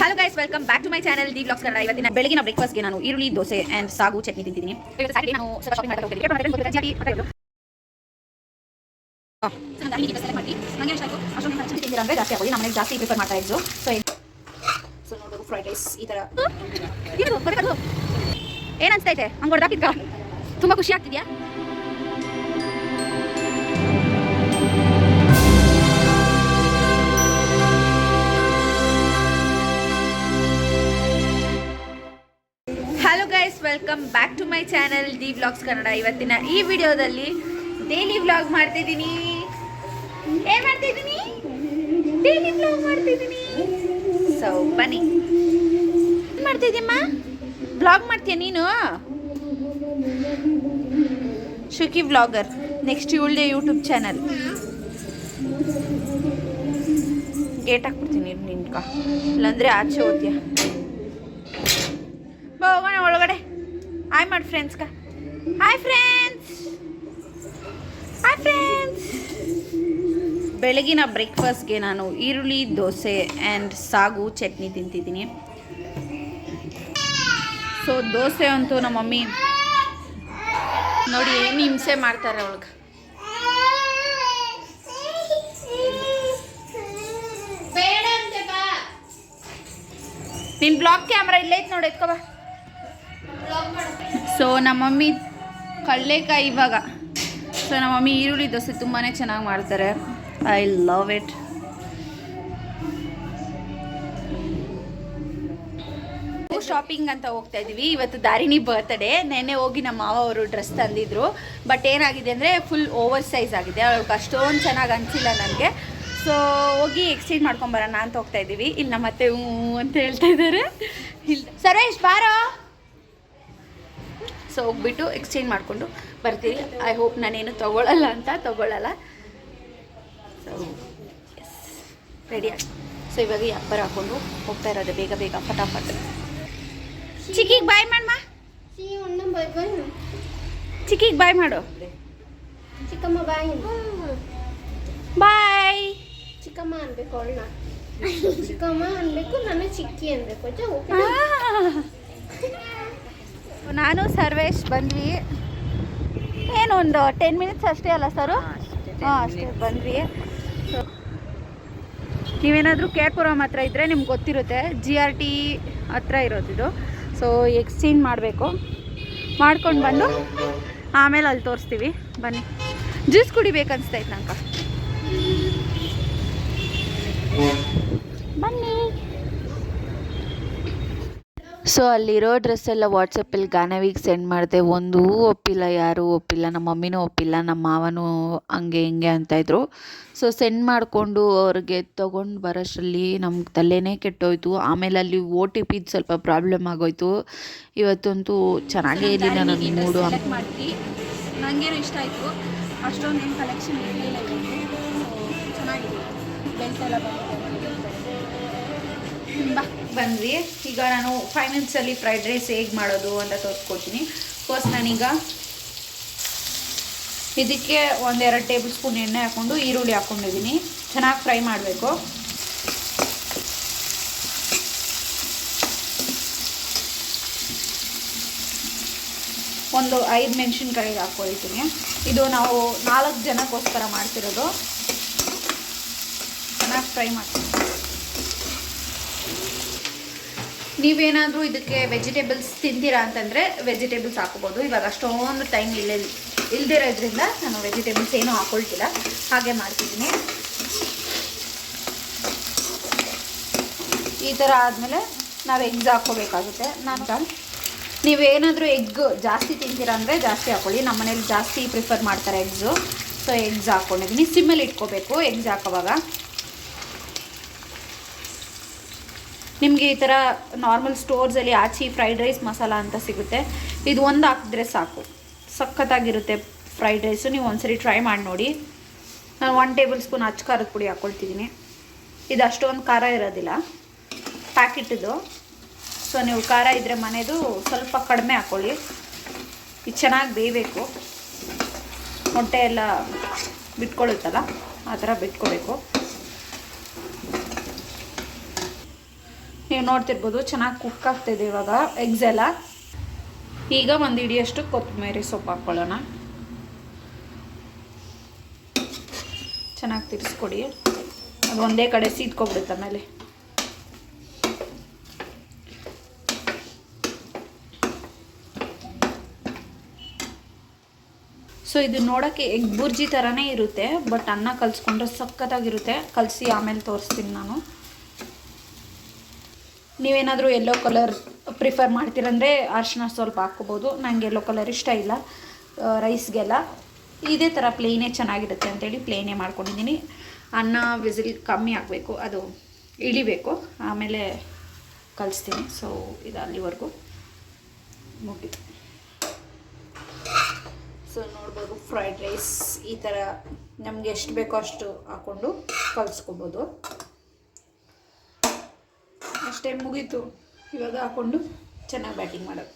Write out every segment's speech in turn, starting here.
Hello guys, welcome back to my channel D vlogs Kannada. ಇವತ್ತಿನ ಬೆಳಗಿನ ಬ್ರೇಕ್ಫಾಸ್ಟ್ಗೆ ನಾನು ಈರುಳ್ಳಿ ದೋಸೆ ಆ್ಯಂಡ್ ಸಾಗು ಚಟ್ನಿ ತಿಂತಿದ್ದೀನಿ. ನಾನು ಶಾಪಿಂಗ್ ಮಾಡ್ತಾ ಹೋಗ್ತೀನಿ. ಜಾಸ್ತಿ ಹಾಕೊಳ್ಳಿ, ನಮ್ಮ ಮನೆಗೆ ಜಾಸ್ತಿ ಪ್ರಿಫರ್ ಮಾಡ್ತಾ ಇದ್ದು. ಸೊ ನೋಡೋದು ಫ್ರೈಡ್ ರೈಸ್ ಈ ಥರ ಏನು ಅನ್ಸ್ತೈತೆ ಹಂಗೆ ಹೊಡೆದಾಕಿದ್ಕ ತುಂಬ ಖುಷಿ ಆಗ್ತಿದ್ಯಾ? Hello guys, welcome back to my channel D vlogs Kannada. ಇವತ್ತಿನ ಈ ವಿಡಿಯೋದಲ್ಲಿ ಡೈಲಿ ವ್ಲಾಗ್ ಮಾಡ್ತಿದ್ದೀನಿ. ಏನು ಮಾಡ್ತಿದ್ದೀನಿ? ಡೈಲಿ ವ್ಲಾಗ್ ಮಾಡ್ತಿದ್ದೀನಿ. ಸೊ ಬನ್ನಿ. ಏನು ಮಾಡ್ತಿದ್ದೀಮ್ಮ? ವ್ಲಾಗ್ ಮಾಡ್ತೀಯ ನೀನು? ಶುಕಿ ವ್ಲಾಗರ್. ನೆಕ್ಸ್ಟ್ ಇವಳದೇ ಯೂಟ್ಯೂಬ್ ಚಾನಲ್. ಗೇಟ್ ಹಾಕ್ಬಿಡ್ತೀನಿ ನಿನ್ಕ, ಇಲ್ಲಾಂದರೆ ಆಚೆ ಹೋಗ್ತೀಯ. ಹೋಗೋಣ ಒಳಗಡೆ. ಹಾಯ್ ಮಾಡಿ ಫ್ರೆಂಡ್ಸ್ಗ. Hi friends, hi friends. ಬೆಳಗಿನ ಬ್ರೇಕ್ಫಾಸ್ಟ್ಗೆ ನಾನು ಈರುಳ್ಳಿ ದೋಸೆ ಆ್ಯಂಡ್ ಸಾಗು ಚಟ್ನಿ ತಿಂತಿದ್ದೀನಿ. ಸೊ ದೋಸೆ ಅಂತೂ ನಮ್ಮ ಮಮ್ಮಿ ನೋಡಿ ಏನು ಹಿಂಸೆ ಮಾಡ್ತಾರೆ ಅವಳಿಗೆ. ನಿನ್ನ ಬ್ಲಾಗ್ ಕ್ಯಾಮ್ರಾ ಇಲ್ಲೇ ಐತೆ ನೋಡಿ, ಎತ್ಕೋ ಬಾ. ಸೊ ನಮ್ಮ ಮಮ್ಮಿ ಕಡಲೆಕಾಯಿ ಇವಾಗ. ಸೊ ನಮ್ಮ ಮಮ್ಮಿ ಈರುಳ್ಳಿ ದೋಸೆ ತುಂಬಾ ಚೆನ್ನಾಗಿ ಮಾಡ್ತಾರೆ. I love it. ಶಾಪಿಂಗ್ ಅಂತ ಹೋಗ್ತಾ ಇದ್ದೀವಿ. ಇವತ್ತು ದಾರಿಣಿ ಬರ್ತ್ಡೇ. ನೆನ್ನೆ ಹೋಗಿ ನಮ್ಮ ಮಾವ ಅವರು ಡ್ರೆಸ್ ತಂದಿದ್ರು. ಬಟ್ ಏನಾಗಿದೆ ಅಂದರೆ ಫುಲ್ ಓವರ್ ಸೈಜ್ ಆಗಿದೆ. ಅವ್ಳಿಗೆ ಅಷ್ಟೊಂದು ಚೆನ್ನಾಗಿ ಅನಿಸಿಲ್ಲ ನನಗೆ. ಸೊ ಹೋಗಿ ಎಕ್ಸ್ಚೇಂಜ್ ಮಾಡ್ಕೊಂಬರೋಣ ಅಂತ ಹೋಗ್ತಾ ಇದ್ದೀವಿ. ಇಲ್ಲಿ ನಮ್ಮ ಅತ್ತೆ ಹ್ಞೂ ಅಂತ ಹೇಳ್ತಾ ಇದ್ದಾರೆ. ಇಲ್ಲ ಸರ್ವೇಶ್ ಬಾರೋ. ಸೊ ಹೋಗ್ಬಿಟ್ಟು ಎಕ್ಸ್ಚೇಂಜ್ ಮಾಡಿಕೊಂಡು ಬರ್ತೀವಿ. ಐ ಹೋಪ್ ನಾನೇನು ತೊಗೊಳ್ಳಲ್ಲ. ಸೊ ಎಸ್, ರೆಡಿ ಆಗಿ. ಸೊ ಇವಾಗ ಅಪ್ಪರ್ ಹಾಕ್ಕೊಂಡು ಹೋಗ್ತಾ ಇರೋದು ಬೇಗ ಬೇಗ ಫಟಾಫಟ್. ಚಿಕ್ಕಿಗೆ ಬಾಯ್ ಮಾಡಮ್ಮ. ಚಿಕ್ಕಿಗೆ ಬಾಯ್ ಮಾಡು. ಚಿಕ್ಕಮ್ಮ ಬಾಯ್. ಬಾಯ್. ಚಿಕ್ಕಮ್ಮ ಅನ್ಬೇಕು ಅವಳನ್ನ. ಚಿಕ್ಕಮ್ಮ ಅನ್ಬೇಕು, ನಾನು ಚಿಕ್ಕಿ ಅನ್ಬೇಕು. ನಾನು ಸರ್ವೇಶ್ ಬಂದ್ವಿ. ಏನು ಒಂದು 10 ಮಿನಿಟ್ಸ್ ಅಷ್ಟೇ ಅಲ್ಲ ಸರು? ಹಾಂ ಅಷ್ಟೇ ಬಂದ್ವಿ. ಸೊ ನೀವೇನಾದರೂ ಕೇರ್ಪುರಮ್ ಹತ್ರ ಇದ್ದರೆ ನಿಮ್ಗೆ ಗೊತ್ತಿರುತ್ತೆ, GRT ಹತ್ರ ಇರೋದಿದು. ಸೊ ಎಕ್ಸ್ಚೇಂಜ್ ಮಾಡಬೇಕು. ಮಾಡ್ಕೊಂಡು ಬಂದು ಆಮೇಲೆ ಅಲ್ಲಿ ತೋರಿಸ್ತೀವಿ. ಬನ್ನಿ. ಜ್ಯೂಸ್ ಕುಡಿಬೇಕನ್ನಿಸ್ತೈತೆ ನಂಗೆ. ಬನ್ನಿ. ಸೊ ಅಲ್ಲಿರೋ ಡ್ರೆಸ್ ಎಲ್ಲ ವಾಟ್ಸಪ್ಪಲ್ಲಿ ಗಾನವಿಗೆ ಸೆಂಡ್ ಮಾಡಿದೆ. ಒಂದೂ ಒಪ್ಪಿಲ್ಲ, ಯಾರೂ ಒಪ್ಪಿಲ್ಲ. ನಮ್ಮ ಮಮ್ಮಿನೂ ಒಪ್ಪಿಲ್ಲ, ನಮ್ಮ ಮಾವನೂ ಹಂಗೆ ಹಿಂಗೆ ಅಂತಾಯಿದ್ರು. ಸೊ ಸೆಂಡ್ ಮಾಡಿಕೊಂಡು ಅವ್ರಿಗೆ ತೊಗೊಂಡು ಬರೋಷ್ಟರಲ್ಲಿ ನಮ್ಗೆ ತಲೆನೇ ಕೆಟ್ಟೋಯ್ತು. ಆಮೇಲೆ ಅಲ್ಲಿ OTP ಸ್ವಲ್ಪ ಪ್ರಾಬ್ಲಮ್ ಆಗೋಯ್ತು. ಇವತ್ತಂತೂ ಚೆನ್ನಾಗೇ ಇರಲಿಲ್ಲ ನನ್ನ ಮೂಡು. ಮಾಡಿದ್ವಿ, ನನಗೇನು ಇಷ್ಟ ಆಯಿತು. ಅಷ್ಟೊಂದು ಏನು ಕಲೆಕ್ಷನ್ ಇರಲಿಲ್ಲ. ಚೆನ್ನಾಗಿದೆ. ಬೆಲ್ಟ್ ಎಲ್ಲ ಬಂದ್ವಿ. ಈಗ ನಾನು 5 ಮಿನಿಟ್ಸಲ್ಲಿ ಫ್ರೈಡ್ ರೈಸ್ ಹೇಗೆ ಮಾಡೋದು ಅಂತ ತೋರಿಸ್ಕೊಡ್ತೀನಿ. ಫಸ್ಟ್ ನಾನೀಗ ಇದಕ್ಕೆ 1-2 ಟೇಬಲ್ ಸ್ಪೂನ್ ಎಣ್ಣೆ ಹಾಕ್ಕೊಂಡು ಈರುಳ್ಳಿ ಹಾಕ್ಕೊಂಡಿದ್ದೀನಿ. ಚೆನ್ನಾಗಿ ಫ್ರೈ ಮಾಡಬೇಕು. ಒಂದು 5 ಮೆಣಸಿನ್ಕಾಯಿ ಹಾಕ್ಕೊಳ್ತೀನಿ. ಇದು ನಾವು 4 ಜನಕ್ಕೋಸ್ಕರ ಮಾಡ್ತಿರೋದು. ಚೆನ್ನಾಗಿ ಫ್ರೈ ಮಾಡ್ತೀನಿ. ನೀವೇನಾದರೂ ಇದಕ್ಕೆ ವೆಜಿಟೇಬಲ್ಸ್ ತಿಂತೀರಾ ಅಂತಂದರೆ ವೆಜಿಟೇಬಲ್ಸ್ ಹಾಕೋಬೋದು. ಇವಾಗ ಅಷ್ಟೊಂದು ಟೈಮ್ ಇಲ್ದಿರೋದ್ರಿಂದ ನಾನು ವೆಜಿಟೇಬಲ್ಸ್ ಏನೂ ಹಾಕ್ಕೊಳ್ತಿಲ್ಲ, ಹಾಗೆ ಮಾಡ್ತಿದ್ದೀನಿ. ಈ ಥರ ಆದಮೇಲೆ ನಾವು ಎಗ್ಸ್ ಹಾಕ್ಕೋಬೇಕಾಗುತ್ತೆ. ನೀವೇನಾದರೂ ಎಗ್ ಜಾಸ್ತಿ ತಿಂತೀರಾ ಅಂದರೆ ಜಾಸ್ತಿ ಹಾಕ್ಕೊಳ್ಳಿ. ನಮ್ಮ ಮನೇಲಿ ಜಾಸ್ತಿ ಪ್ರಿಫರ್ ಮಾಡ್ತಾರೆ ಎಗ್ಸು. ಸೊ ಎಗ್ಸ್ ಹಾಕ್ಕೊಂಡಿದ್ದೀನಿ. ಸಿಮ್ಮಲ್ಲಿ ಇಟ್ಕೋಬೇಕು ಎಗ್ಸ್ ಹಾಕೋವಾಗ. ನಿಮಗೆ ಈ ಥರ ನಾರ್ಮಲ್ ಸ್ಟೋರ್ಸಲ್ಲಿ ಆಚಿ ಫ್ರೈಡ್ ರೈಸ್ ಮಸಾಲ ಅಂತ ಸಿಗುತ್ತೆ. ಇದು ಒಂದು ಹಾಕಿದ್ರೆ ಸಾಕು, ಸಖತ್ತಾಗಿರುತ್ತೆ ಫ್ರೈಡ್ ರೈಸು. ನೀವು ಒಂದ್ಸರಿ ಟ್ರೈ ಮಾಡಿ ನೋಡಿ. ನಾನು 1 ಟೇಬಲ್ ಸ್ಪೂನ್ ಅಚ್ಚ ಖಾರದ ಪುಡಿ ಹಾಕ್ಕೊಳ್ತಿದ್ದೀನಿ. ಇದು ಅಷ್ಟೊಂದು ಖಾರ ಇರೋದಿಲ್ಲ, ಪ್ಯಾಕೆಟಿದು. ಸೊ ನೀವು ಖಾರ ಇದ್ದರೆ ಮನೆಯದು ಸ್ವಲ್ಪ ಕಡಿಮೆ ಹಾಕ್ಕೊಳ್ಳಿ. ಇದು ಚೆನ್ನಾಗಿ ಬೇಯಬೇಕು. ಮೊಟ್ಟೆ ಎಲ್ಲ ಬಿಟ್ಕೊಳ್ಳುತ್ತಲ್ಲ, ಆ ಥರ ಬಿಟ್ಕೋಬೇಕು. ನೀವು ನೋಡ್ತಿರ್ಬೋದು ಚೆನ್ನಾಗಿ ಕುಕ್ ಆಗ್ತಿದೆ ಇವಾಗ ಎಗ್ಸ್ ಎಲ್ಲ. ಈಗ ಒಂದು ಹಿಡಿಯಷ್ಟು ಕೊತ್ತಂಬರಿ ಸೊಪ್ಪು ಹಾಕ್ಕೊಳ್ಳೋಣ. ಚೆನ್ನಾಗಿ ತಿರ್ಸ್ಕೊಡಿ, ಅದು ಒಂದೇ ಕಡೆ ಸೀದ್ಕೊಬಿಡುತ್ತೆ ಆಮೇಲೆ. ಸೊ ಇದು ನೋಡೋಕ್ಕೆ ಎಗ್ ಬುರ್ಜಿ ಥರನೇ ಇರುತ್ತೆ, ಬಟ್ ಅನ್ನ ಕಲಿಸ್ಕೊಂಡ್ರೆ ಸಖತ್ತಾಗಿರುತ್ತೆ. ಕಲಸಿ ಆಮೇಲೆ ತೋರಿಸ್ತೀನಿ ನಾನು. ನೀವೇನಾದರೂ ಯೆಲ್ಲೋ ಕಲರ್ ಪ್ರಿಫರ್ ಮಾಡ್ತೀರಂದರೆ ಅರಿಶಿನ ಸ್ವಲ್ಪ ಹಾಕ್ಕೋಬೋದು. ನನಗೆ ಯೆಲ್ಲೋ ಕಲರ್ ಇಷ್ಟ ಇಲ್ಲ ರೈಸ್ಗೆಲ್ಲ. ಇದೇ ಥರ ಪ್ಲೇನೇ ಚೆನ್ನಾಗಿರುತ್ತೆ ಅಂತೇಳಿ ಪ್ಲೇನೇ ಮಾಡ್ಕೊಂಡಿದ್ದೀನಿ. ಅನ್ನ ವಿಸಿಲ್ ಕಮ್ಮಿ ಆಗಬೇಕು, ಅದು ಇಳಿಬೇಕು, ಆಮೇಲೆ ಕಲಿಸ್ತೀನಿ. ಸೊ ಇದು ಅಲ್ಲಿವರೆಗೂ ಮುಗಿತು. ಸೊ ನೋಡ್ಬೋದು ಫ್ರೈಡ್ ರೈಸ್ ಈ ಥರ ನಮಗೆ ಎಷ್ಟು ಬೇಕೋ ಅಷ್ಟು ಹಾಕ್ಕೊಂಡು ಕಲಿಸ್ಕೊಬೋದು. ಅಷ್ಟೇ, ಮುಗೀತು. ಇವಾಗ ಹಾಕ್ಕೊಂಡು ಚೆನ್ನಾಗಿ ಬ್ಯಾಟಿಂಗ್ ಮಾಡೋದು.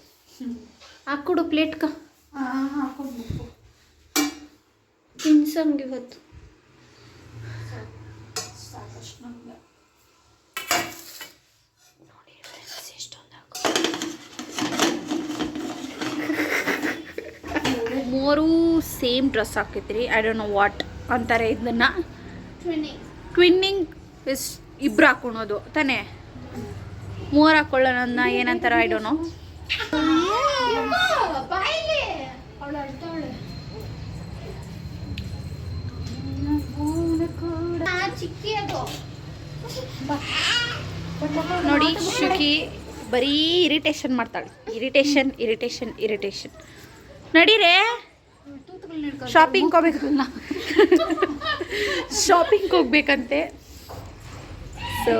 ಹಾಕ್ಕೊಡು ಪ್ಲೇಟ್ಗೆ. ಹಾಕ್ಕೊಂಡು ತಿನ್ಸಂಗೆ ಇವತ್ತು ಸಾಕಷ್ಟು ನಮ್ಗೆ. ನೋಡಿ ಎಷ್ಟೊಂದು ಮೂರು ಸೇಮ್ ಡ್ರೆಸ್ ಹಾಕೈತ್ರಿ. ಐ ಡೋಂಟ್ ನೋ ವಾಟ್ ಅಂತಾರೆ ಇದನ್ನ. ಟ್ವಿನ್ನಿಂಗ್ ಇಸ್ ಇಬ್ರು ಹಾಕೊಳೋದು ತಾನೇ. ಮೂವರು ಹಾಕೊಳ್ಳೋಣ ಏನಂತಾರ ಐ ಡೋಂಟ್ ನೋ. ನೋಡಿ ಶುಕಿ ಬರೀ ಇರಿಟೇಷನ್ ಮಾಡ್ತಾಳೆ. Irritation irritation irritation. ನಡೀರೇ ಶಾಪಿಂಗ್ ಹೋಗ್ಬೇಕಲ್ಲ, ಶಾಪಿಂಗ್ ಹೋಗ್ಬೇಕಂತೆ. So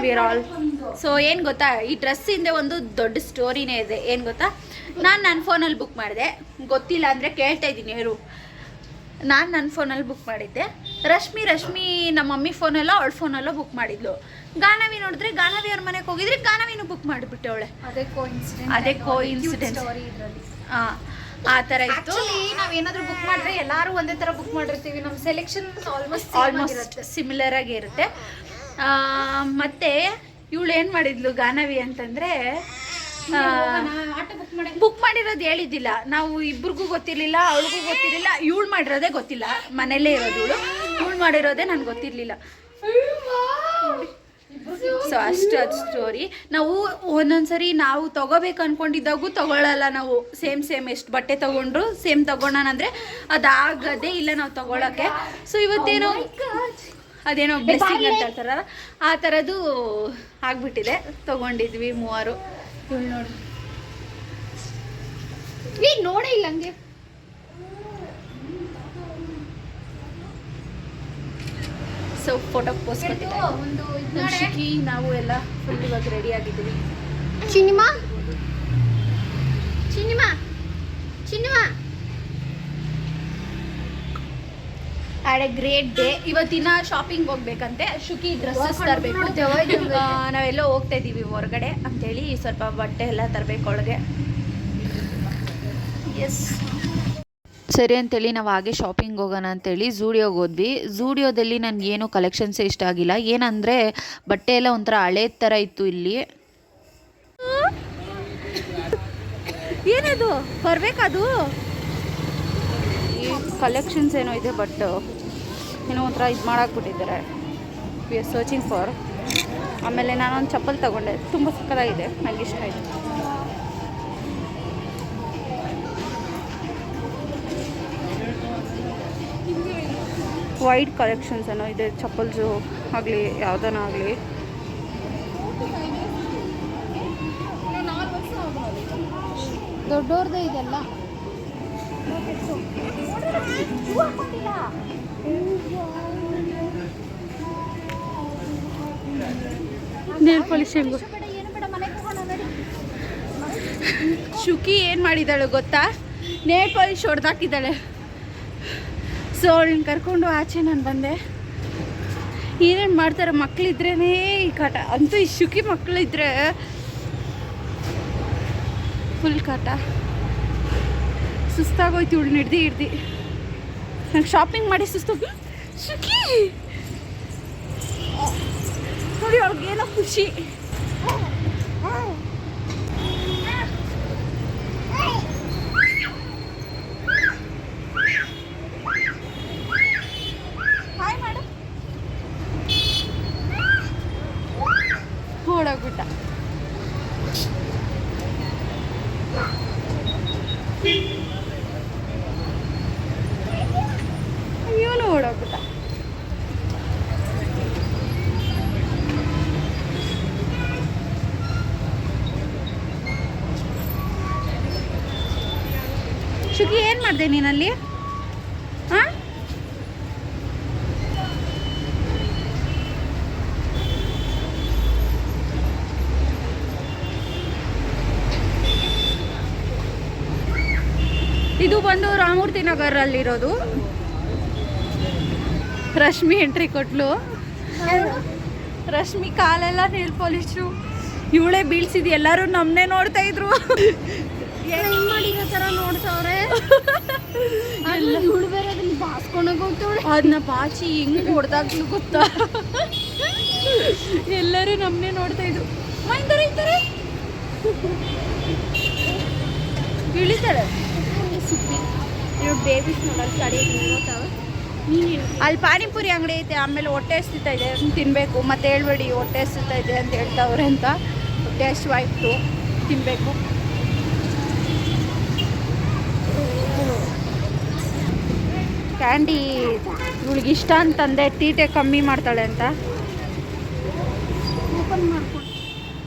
we're all. ಸೊ ಏನು ಗೊತ್ತಾ, ಈ ಡ್ರೆಸ್ ಹಿಂದೆ ಒಂದು ದೊಡ್ಡ ಸ್ಟೋರಿನೇ ಇದೆ. ಏನು ಗೊತ್ತಾ, ನಾನು ನನ್ನ ಫೋನಲ್ಲಿ ಬುಕ್ ಮಾಡಿದೆ. ಗೊತ್ತಿಲ್ಲ ಅಂದರೆ ಕೇಳ್ತಾ ಇದ್ದೀನಿ ಇವರು. ನಾನು ನನ್ನ ಫೋನಲ್ಲಿ ಬುಕ್ ಮಾಡಿದ್ದೆ. ರಶ್ಮಿ ನಮ್ಮ ಮಮ್ಮಿ ಫೋನಲ್ಲೋ ಅವಳ ಫೋನಲ್ಲೋ ಬುಕ್ ಮಾಡಿದ್ಲು. ಗಾನವಿ ನೋಡಿದ್ರೆ ಗಾನವಿ ಅವ್ರ ಮನೆಗೆ ಹೋಗಿದ್ರೆ ಗಾನವಿನೂ ಬುಕ್ ಮಾಡಿಬಿಟ್ಟೆ ಅವಳೆ. ಅದೇ ಕೋಇನ್ಸಿಡೆನ್ಸ್. ಹಾಂ, ಆ ಥರ ಇತ್ತು. ನಾವೇನಾದ್ರೂ ಬುಕ್ ಮಾಡಿದ್ರೆ ಎಲ್ಲರೂ ಒಂದೇ ಥರ ಬುಕ್ ಮಾಡಿರ್ತೀವಿ. ನಮ್ಮ ಸೆಲೆಕ್ಷನ್ ಆಲ್ಮೋಸ್ಟ್ ಸಿಮಿಲರ್ ಆಗಿ ಇರುತ್ತೆ. ಮತ್ತೆ ಇವಳು ಏನು ಮಾಡಿದ್ಲು ಗಾನವಿ ಅಂತಂದರೆ, ಬುಕ್ ಮಾಡಿರೋದು ಹೇಳಿದ್ದಿಲ್ಲ. ನಾವು ಇಬ್ರಿಗೂ ಗೊತ್ತಿರಲಿಲ್ಲ, ಅವಳಿಗೂ ಗೊತ್ತಿರಲಿಲ್ಲ. ಇವಳು ಮಾಡಿರೋದೇ ಗೊತ್ತಿಲ್ಲ, ಮನೇಲೇ ಇರೋದು ಇವಳು ಮಾಡಿರೋದೇ ನನಗೆ ಗೊತ್ತಿರಲಿಲ್ಲ. ಸೊ ಅಷ್ಟು ಅದು ಸ್ಟೋರಿ. ನಾವು ಒಂದೊಂದ್ಸರಿ ನಾವು ತೊಗೋಬೇಕು ಅಂದ್ಕೊಂಡಿದ್ದಾಗೂ ತೊಗೊಳ್ಳಲ್ಲ ನಾವು. ಸೇಮ್ ಎಷ್ಟು ಬಟ್ಟೆ ತೊಗೊಂಡ್ರು ಸೇಮ್ ತೊಗೊಳೋಣ ಅಂದರೆ ಅದಾಗದೇ ಇಲ್ಲ ನಾವು ತೊಗೊಳಕ್ಕೆ. ಸೊ ಇವತ್ತೇನೋ ಅದೇನೋ ಬ್ಲೆಸ್ಸಿಂಗ್ ಅಂತ ಹೇಳ್ತಾರಲ್ಲ, ಆ ಥರದ್ದು ಆಗಿಬಿಟ್ಟಿದೆ. ತೊಗೊಂಡಿದ್ವಿ ಮೂವರು. ಇವಳು ನೋಡಿ, ಈಗ ನೋಡೇ ಇಲ್ಲ ಹಂಗೆ. ಸೊ ಫೋಟೋ ಪೋಸ್ಟ್ ಕೊಟ್ಟಿದ್ದೆ. ನಾವು ಎಲ್ಲ ಫುಲ್ ಇವಾಗ ರೆಡಿ ಆಗಿದ್ದೀವಿ. ಚಿನಿಮಾ ಹ್ಯಾಡ್ ಎ ಗ್ರೇಟ್ ಡೇ. ಇವತ್ತಿನ ಶಾಪಿಂಗ್ ಹೋಗ್ಬೇಕಂತೆ. ಶುಕಿ ಡ್ರೆಸ್ಸಸ್ ತರಬೇಕು. ನಾವೆಲ್ಲೋ ಹೋಗ್ತಾ ಇದ್ದೀವಿ ಹೊರಗಡೆ ಅಂತೇಳಿ ಸ್ವಲ್ಪ ಬಟ್ಟೆ ಎಲ್ಲ ತರಬೇಕು ಒಳಗೆ. ಎಸ್ ಸರಿ ಅಂತೇಳಿ ನಾವು ಹಾಗೆ ಶಾಪಿಂಗ್ ಹೋಗೋಣ ಅಂತೇಳಿ ಝೂಡಿಯೋಗೆ ಹೋದ್ವಿ. ಝೂಡಿಯೋದಲ್ಲಿ ನನಗೇನು ಕಲೆಕ್ಷನ್ಸೇ ಇಷ್ಟ ಆಗಿಲ್ಲ. ಏನಂದರೆ ಬಟ್ಟೆ ಎಲ್ಲ ಒಂಥರ ಹಳೇ ಥರ ಇತ್ತು. ಇಲ್ಲಿ ಏನದು ಬರ್ಬೇಕದು ಈ ಕಲೆಕ್ಷನ್ಸ್ ಏನೋ ಇದೆ, ಬಟ್ ಏನೋ ಒಂಥರ ಇದು ಮಾಡಾಕ್ಬಿಟ್ಟಿದ್ದಾರೆ. We are searching for. ಆಮೇಲೆ ನಾನೊಂದು ಚಪ್ಪಲ್ ತೊಗೊಂಡೆ, ತುಂಬ ಸಕ್ಕತ್ತಾಗಿದೆ, ನನಗೆ ಇಷ್ಟ ಆಯಿತು. ವೈಡ್ ಕಲೆಕ್ಷನ್ಸ್ ಏನೋ ಇದೆ, ಚಪ್ಪಲ್ಸು ಆಗಲಿ ಯಾವುದನ್ನ ಆಗಲಿ. ದೊಡ್ಡವ್ರದ್ದು ಇದೆಲ್ಲ. ನೇಲ್ ಪಾಲಿಶ್ ಶುಕಿ ಏನು ಮಾಡಿದ್ದಾಳೆ ಗೊತ್ತಾ, ನೇಲ್ ಪಾಲಿಶ್ ಹೊಡೆದಾಕಿದ್ದಾಳೆ. ಸೊ ಅವಳನ್ನ ಕರ್ಕೊಂಡು ಆಚೆ ನಾನು ಬಂದೆ. ಏನೇನು ಮಾಡ್ತಾರೆ ಮಕ್ಕಳಿದ್ರೇ ಈ ಕಾಟ. ಅಂತೂ ಈ ಶುಕಿ ಮಕ್ಕಳಿದ್ರೆ ಫುಲ್ ಕಾಟ. ಸುಸ್ತಾಗೋಯ್ತು ಇವಳು ಹಿಡ್ದು. ನಂಗೆ ಶಾಪಿಂಗ್ ಮಾಡಿ ಸುಸ್ತು. ಶುಕಿ ನೋಡಿ, ಅವ್ಳಿಗೇನೋ ಖುಷಿ. ಹಾಯ್ ಮಾಡು. ಓಡೋಗ್ಬಿಟ್ಟ. ಇವನು ಓಡೋಗ್ಬಿಟ್ಟ. ಶುಕಿ ಏನು ಮಾಡಿದೆ ನೀನಲ್ಲಿ? ಹಾಂ, ಇದು ಬಂದು ರಾಮಮೂರ್ತಿ ನಗರಲ್ಲಿರೋದು. ರಶ್ಮಿ ಎಂಟ್ರಿ ಕೊಟ್ಲು. ರಶ್ಮಿ ಕಾಲೆಲ್ಲ ನೇಲ್ ಪಾಲಿಶು ಇವಳೇ ಬೀಳ್ಸಿದ್. ಎಲ್ಲರೂ ನಮ್ಮನ್ನೇ ನೋಡ್ತಾ ಇದ್ರು. ಹೆಂಗ್ ಮಾಡಿರೋ ಥರ ನೋಡ್ತಾವ್ರೆ. ಇವಳು ಬೇರೆ ಅದನ್ನ ಬಾಸ್ಕೊಂಡೋಗಿ ಹೋಗ್ತಾವಳೆ. ಅದನ್ನ ಬಾಚಿ ಹೆಂಗ್ ಹೊಡೆದಾಗ್ಲು ಗೊತ್ತಾ. ಎಲ್ಲರೂ ನಮ್ಮನ್ನೇ ನೋಡ್ತಾ ಇದ್ರು. ಇಂತಾರೆ ಇಂತಾರೆ ಇಳಿತಾಳೆ. ಇವ್ರು ಬೇಬೀಸ್ ನೋಡೋದು ಗಾಡಿ ನೋಡ್ತಾವೆ. ನೀನು ಅಲ್ಲಿ ಪಾನಿಪುರಿ ಅಂಗಡಿ ಐತೆ. ಆಮೇಲೆ ಹೊಟ್ಟೆ ಹಸ್ತಿತಾ ಇದೆ, ತಿನ್ನಬೇಕು. ಮತ್ತೆ ಹೇಳ್ಬೇಡಿ ಹೊಟ್ಟೆ ಹಸ್ತಿತಾ ಇದೆ ಅಂತ ಹೇಳ್ತಾವ್ರೆ ಅಂತ. ಹೊಟ್ಟೆ ಹಸಿವಾಯ್ತು, ತಿನ್ನಬೇಕು. ಕ್ಯಾಂಡಿ ಇವಳಿಗೆ ಇಷ್ಟ ಅಂತಂದೆ, ತೀಟೆ ಕಮ್ಮಿ ಮಾಡ್ತಾಳೆ ಅಂತ. ಓಪನ್ ಮಾಡ್ಕೊಂಡು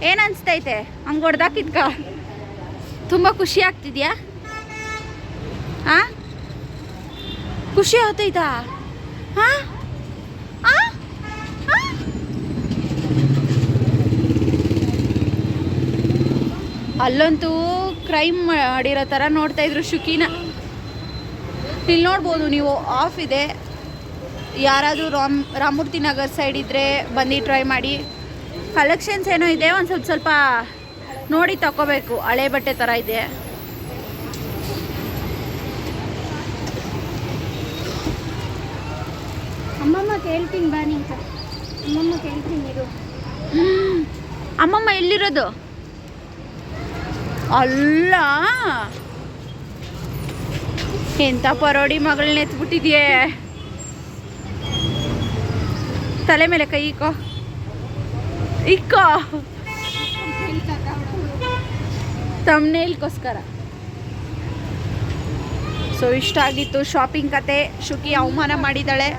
ಏನು ಅನಿಸ್ತೈತೆ ಹಂಗೆ ಹೊಡೆದಾಕಿದ್ಕ? ತುಂಬ ಖುಷಿ ಆಗ್ತಿದ್ಯಾ? ಹಾಂ, ಖುಷಿ ಆಗ್ತೈತಾ? ಹಾಂ, ಅಲ್ಲಂತೂ ಕ್ರೈಮ್ ಮಾಡಿರೋ ಥರ ನೋಡ್ತಾ ಇದ್ರು ಶುಕಿನ. ಇಲ್ಲಿ ನೋಡ್ಬೋದು ನೀವು, ಆಫ್ ಇದೆ. ಯಾರಾದರೂ ರಾಮಮೂರ್ತಿ ನಗರ್ ಸೈಡ್ ಇದ್ದರೆ ಬಂದು ಟ್ರೈ ಮಾಡಿ. ಕಲೆಕ್ಷನ್ಸ್ ಏನೋ ಇದೆ, ಒಂದು ಸ್ವಲ್ಪ ನೋಡಿ ತಗೋಬೇಕು. ಹಳೆ ಬಟ್ಟೆ ಥರ ಇದೆ. ಅಮ್ಮಮ್ಮ ಕೇಳ್ತೀನಿ ಬನ್ನಿ ಅಂತ. ಅಮ್ಮಮ್ಮ ಕೇಳ್ತೀನಿ ಇರು. ಅಮ್ಮಮ್ಮ ಎಲ್ಲಿರೋದು? ಅಲ್ಲ, ಎಂಥ ಪರೋಡಿ ಮಗಳನ್ನ ಎತ್ಬಿಟ್ಟಿದ್ಯೆ. ತಲೆ ಮೇಲೆ ಕೈ ಇಕ್ಕೋ, ಇಕ್ಕೋ. ತಮ್ನೇಲ್ಗೋಸ್ಕರ. ಸೊ ಇಷ್ಟ ಆಗಿತ್ತು ಶಾಪಿಂಗ್ ಕತೆ. ಶುಕಿ ಅವಮಾನ ಮಾಡಿದ್ದಾಳೆ.